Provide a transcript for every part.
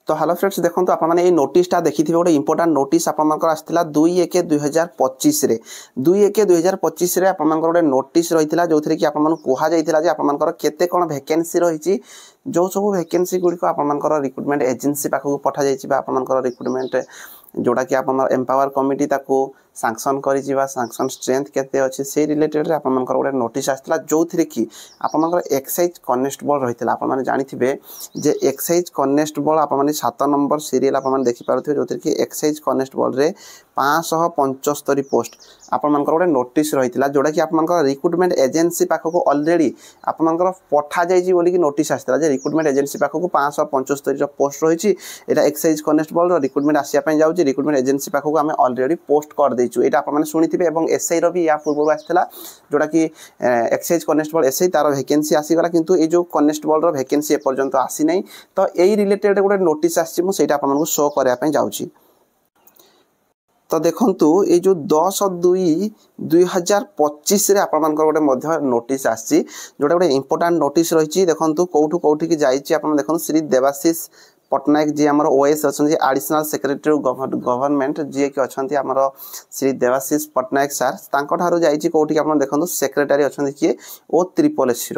तो hello friends देखो तो आपने नोटिसटा देखि गोटे इंपोर्टाट नोटिस आपर आसाला 2/1/2025 2/1/2025 गोटे नोटिस रही जो थी कि आपंकर केते कौन वैकेंसी रही जो सब वैकेंसी गुड़िक आपर रिक्रुटमेंट एजेंसी पाखक पठा जापर रिक्रुटमेंट जोटा कि आप एम्पावर कमिटी ताको सांक्शन सांक्शन स्ट्रेंथ केते अच्छे से रिलेटेड आपर गोटे नोटिस आसाला जो थी कि आपर एक्साइज कनेस्टेबल रही है जानी जे एक्साइज कनेस्टेबल आप 7 नंबर सीरियल आप देखिपे जो थी कि एक्साइज कनेस्टेबल रे 575 पोस्ट आपर गोटे नोटिस रही है जोटा कि आपर रिक्रुटमेंट एजेंसी पाखक अलरेडी आपर पठा जाइए नोटिस आसाला रिक्रुटमेंट एजेंसी पाखक 575 पोस्ट रही है एक्साइज कनेस्टेबल रिक्रुटमेंट आसापी जाऊँगी रिक्रुटमेंट एजेंसी पाखक आम अलरेडी पोस्ट कर देचु यहाँ आपने शुणिथे और एसआई री या पूर्व आसाला जोटा कि एक्साइज कनेस्टेबल एसआई तार वैकेंसी आसीगला किंतु ये जो कनेस्टेबल वैकेंसी एपर्यंत आसी नहीं तो यही रिलेटेड गोटे नोटिस आसी आपको शो करने जाऊँगी। तो देखंतु ये जो 10/2/2025 रे आपन गोटे नोटिस आसी जोटा गोटे इंपोर्टाट नोटिस रही देखंतु कौठू कौठी की जाइए आप देखो श्री देवाशीष पट्टनायक जी आम ओएस अच्छा एडिशनल सेक्रेटरी गवर्नमेंट जी कि अच्छा आम श्री देवाशीष पट्टनायक सार तार जाइए कौटी आप देखो सेक्रेटरी अच्छा किए ओ ट्रिपल एसी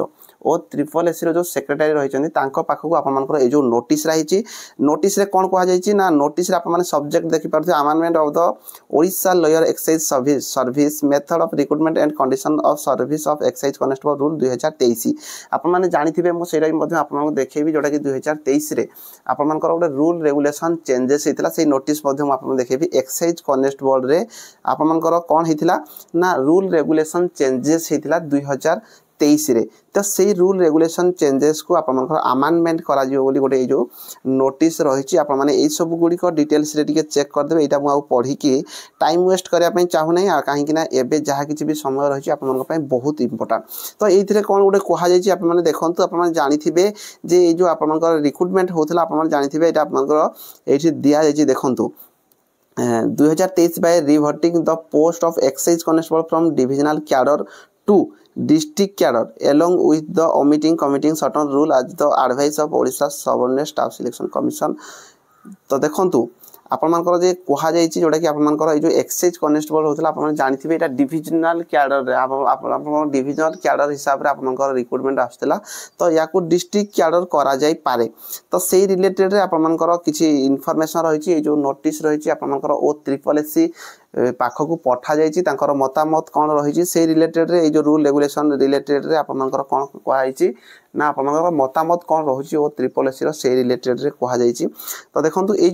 जो सेक्रेटरी रही पाखक आपर जो नोटिस रही नोटिस रे कौन कहुई ना नोटिस आप सब्जेक्ट देखिपे amendment of the Odisha lower excise service method of recruitment and condition of service of excise constable rule 2023 आपने जानी आपको देखेबी जोटा कि 2023 रे आपर गोटे रूल रेगुलेशन चेंजेस होता से नोटिस आपको देखेबी एक्साइज कनेस्टेबल रे आपर कौन होता ना रूल रेगुलेशन चेंजेस होता 2023 रे तो से रूल रेगुलेशन चेंजेस को आपर अमेंडमेंट करा गोटे जो नोटिस रही आपने सब गुड़िक डिटेल्स रे चेक करदे यहाँ मुझे पढ़ी टाइम वेस्ट करने चाहूना कहीं एवं जहाँ किसी भी समय रही है बहुत इंपोर्टाट तो ये कौन गोटे कहुई आपने देखो आपने जानी जे जो आप रिक्रुटमेंट होता आप जानी ये दि जाइए देखूँ 2023 by reverting the post of excise constable from divisional cadre to district cadre along with the committing certain rule as the advice of Odisha Subordinate Staff Selection Commission तो देखंतु आपर जे कहुई जोटा कि आपर जो एक्साइज कनेस्टेबल होता आप जानी यहाँ डिविजनल कैडर डिविजनल कैडर हिसाब से आपर रिक्रुटमेंट आसला तो या डिस्ट्रिक्ट कैडर करा जाई पारे तो से रिलेटेड आपर किसी इनफॉरमेशन रही जो नोटिस रही आपर ओ ट्रिपल एसी पाखक पठा जाइए मतामत कौन रही से रिलेटेड रे जो रूल रेगुलेशन रिलेटेड रे आपर कौन कहुई ना आप मतामत कौन रही वो ट्रिपल एसी से रिलेटेड रे कहुई तो देखो ये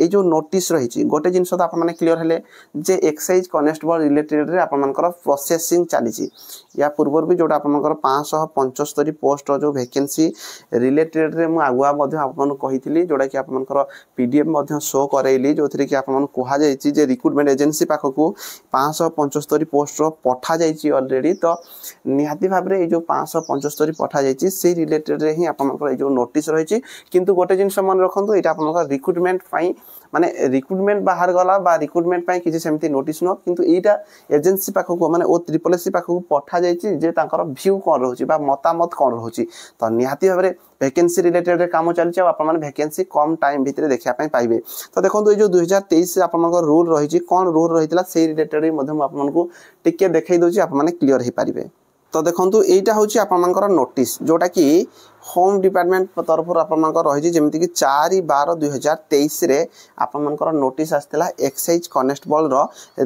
जो नोटिस रही गोटे जिनस तो आपने क्लीयर हेले जे एक्साइज कनेस्टेबल रिलेटेड रे आपर प्रोसेसिंग चली या पूर्व भी जोटा आपर 575 पोस्ट जो वैकेंसी रिलेटेड रे मु आगुआ कही जोटा कि आपर पीडीएफ शो करैली जो थी कि आपन कहुई रिक्रुटमेंट एजेंसी पाखक 575 पोस्ट पठा जाइए अलरेडी तो निहाती भाव में जो 575 पठा जाइए से रिलेटेड रे ही आपन जो नोटिस रही किंतु गोटे जिन मन रखु ये आप रिक्रुटमेंट माने रिक्रुटमेंट बाहर गला बा रिक्रुटमेंट किसी सेमती नोटिस नुह किंतु यहाँ एजेंसी पाखक माने ओ ट्रिपल एसी पाखक पठा जाइए जे तांकर व्यू कौन रोचे बा मतामत कौन रोचे तो निहाती भाव में वैकेंसी रिलेटेड काम चलती आप वैकेंसी कम टाइम भितर देखापी पाइबे तो देखो ये जो 2023 आप रूल रही कौन रूल रही से रिलेटेड आपको टिके देखई दूसरी आपने क्लीयर हो पारे तो देखो यहाँ हूँ आपर नोटिस जोटा कि होम डिपार्टमेंट तरफ आपर रही जमीक 4/12/2023 रे आपर नोटिस आसाला excise constable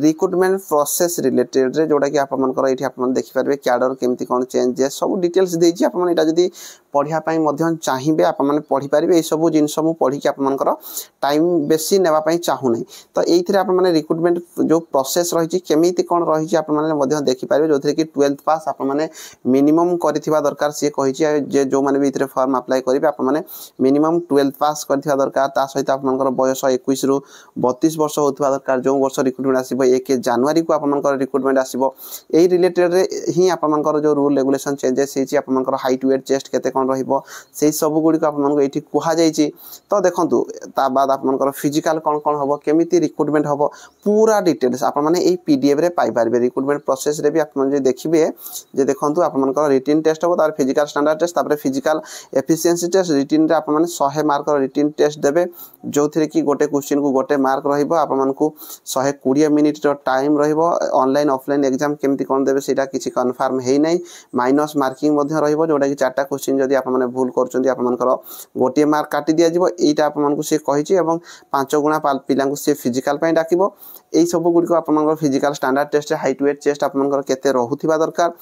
recruitment process related रे जोटा कि आपर ये आप देखिपारे कैडर केमती कौन चेंजेस सब डिटेल्स देती आपड़ी पढ़ाई चाहिए आपने पढ़ी पारे ये सब जिन पढ़ी आपर टाइम बेसी नापी चाहूना तो ये आपने रिक्रुटमेंट जो प्रोसेस रही केमी कौन रही आपने देखिपारे जो थी कि 12th पास आपने मिनिमम करथिबा दरकार सी कही जो मैंने भी फॉर्म अप्लाई करेंगे आपने मिनिमम 12th पास करथिबा दरकार ता सहित आपनकर बयस 21 रु 32 वर्ष होथिबा दरकार जो वर्ष रिक्रुटमेंट आसीबो 1 जनवरी को आपनकर रिक्रुटमेंट आसीबो एही रिलेटेड रे ही आपनकर जो रूल रेगुलेशन चेंजेस हेची आपनकर हाइट वेट चेस्ट केते कोन रहिबो सेही सब गुडी को आपनकर एठी कुहा जाईची तो देखंतु ता बाद आपनकर फिजिकल कोन कोन हबो केमिति रिक्रुटमेंट हबो पूरा डिटेल्स आप माने एही पीडीएफ रे पाई पारबे रिक्रुटमेंट प्रोसेस रे भी आपन जे देखिबे जे देखंतु आपनकर रिटन टेस्ट हबो तार फिजिकल स्टैंडर्ड टेस्ट तापर physical physical efficiency test written रे आपण माने 100 मार्क रिटन टेस्ट देबे जो थरे कि गोटे क्वेश्चन को गोटे मार्क रहिबो आपण मानकू 120 मिनिट रो टाइम रहिबो ऑनलाइन ऑफलाइन एग्जाम केमती कोन देबे सेटा किछि कंफर्म हेई नै माइनस मार्किंग मध्ये रहिबो जोडा कि 4टा क्वेश्चन जदी आपण माने भूल करचोंदी आपण मानकर गोटे मार्क काटी दिया जिवो एटा आपण मानकू से कहिछि एवं 5 गुणा पिलांकू से फिजिकल पय डाकिबो एई सब गुडी को आपण मानकर physical standard test height weight chest आपण मानकर केते रहुथिबा दरकार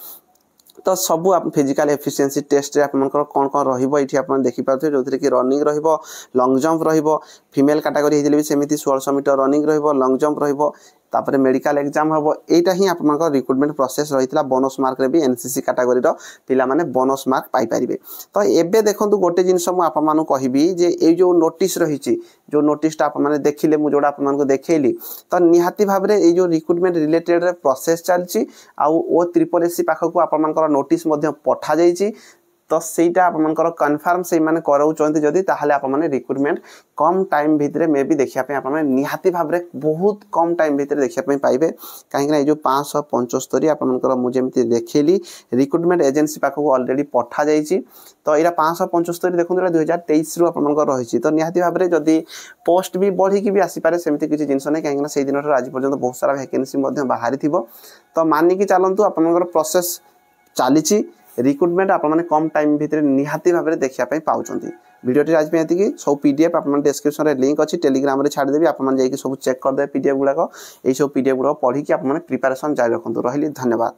तो सबू आप फिजिकल एफिशिएंसी टेस्ट रे आपनकर कोन कोन रहिबो एठी आपण देखि पाथे जोथरे कि रनिंग रहिबो लॉन्ग जंप रहिबो फीमेल कैटेगरी हिदिले भी सेमिति 1600 मीटर रनिंग रहिबो लॉन्ग जंप रहिबो तापरे मेडिकल एग्जाम हबो एटा ही आपनकर रिक्रूटमेंट प्रोसेस रहितला बोनस मार्क रे भी एनसीसी कैटेगरी रो पिला माने बोनस मार्क पाई परिबे तो एबे देखंतु गोटे जिंस मु आपन मानु कहिबी जे ए जो नोटिस रहिछि जो नोटिस ता आपन माने देखिले मु जोडा आपन मानको देखेली तो निहाती भाबरे ए जो रिक्रूटमेंट रिलेटेड रे प्रोसेस चलछि आ ओ ट्रिपल एससी पाखकु आपन मानकर नोटिस मध्ये पठा जाईछि तो सेटा आपनकर कंफर्म से माने करौचंती जदी ताहाले आपन माने रिक्रूटमेंट कम टाइम भितरे मे भी देखिया पे आपन माने निहाती भाबरे बहुत कम टाइम भितरे देखिया पे पाइबे काहे कि जो 575 आपनकर मु जेमति देखिली रिक्रूटमेंट एजेंसी पाखकु ऑलरेडी पठा जाईछि तो एरा 575 देखुन 2023 रु आपनकर रहिछि तो निहाती भाबरे जदी पोस्ट भी बढ़ी कि भी आसी पारे सेमति किछि जिंस नै काहे कि सेहि दिन आज पर्यंत बहुत सारा वैकेंसी मध्ये बाहरी थिबो तो मानि कि चलंतु आपनकर प्रोसेस चालीछि रिक्रूटमेंट आप माने कम टाइम भितर निहाती भाबरे देखिया पई पाउचंती वीडियो आज पे एतिकी सब पीडीएफ आप माने डिस्क्रिप्शन रे लिंक अछि टेलीग्राम रे छाड़ देबी आप माने जाई कि सब चेक कर दे पीडीएफ गुडा को एई सब पीडीएफ गुडा पढी कि आप माने प्रिपरेशन जारी रखंतु रहिली धन्यवाद।